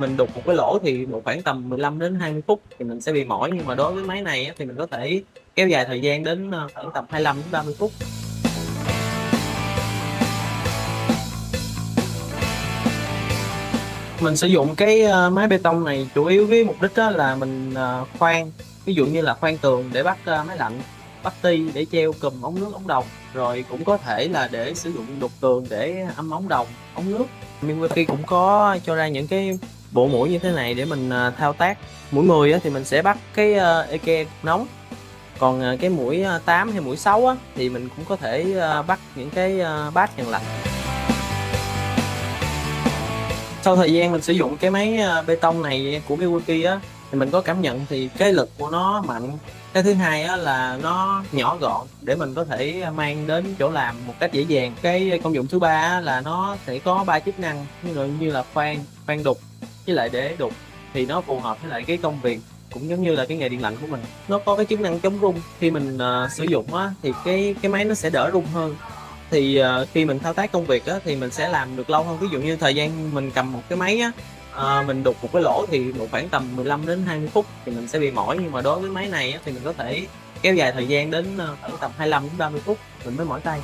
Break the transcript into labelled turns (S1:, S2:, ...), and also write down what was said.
S1: Mình đục một cái lỗ thì độ khoảng tầm 15 đến 20 phút thì mình sẽ bị mỏi, nhưng mà đối với máy này á, thì mình có thể kéo dài thời gian đến, khoảng tầm 25 đến 30 phút. Mình sử dụng cái, máy bê tông này chủ yếu với mục đích á là mình, khoan, ví dụ như là khoan tường để bắt, máy lạnh, bắt ti để treo cùm ống nước, ống đồng, rồi cũng có thể là để sử dụng đục tường để ấm ống đồng, ống nước. Milwaukee cũng có cho ra những cái bộ mũi như thế này để mình, thao tác. Mũi 10 á thì mình sẽ bắt cái, eke cục nóng, còn, cái mũi, 8 hay mũi 6 á thì mình cũng có thể, bắt những cái, bát dàn lạnh. Sau thời gian mình sử dụng cái máy, bê tông này của Milwaukee á, thì mình có cảm nhận thì cái lực của nó mạnh. Cái thứ hai á là nó nhỏ gọn để mình có thể mang đến chỗ làm một cách dễ dàng. Cái công dụng thứ ba á là nó sẽ có 3 chức năng, ví dụ như là khoan, khoan đục với lại để đục, thì nó phù hợp với lại cái công việc cũng giống như là cái nghề điện lạnh của mình. Nó có cái chức năng chống rung, khi mình, sử dụng á thì cái máy nó sẽ đỡ rung hơn. Thì, khi mình thao tác công việc á, thì mình sẽ làm được lâu hơn. Ví dụ như thời gian mình cầm một cái máy á, mình đục một cái lỗ thì độ khoảng tầm 15 đến 20 phút thì mình sẽ bị mỏi, nhưng mà đối với máy này á, thì mình có thể kéo dài thời gian đến, khoảng tầm 25 đến 30 phút mình mới mỏi tay.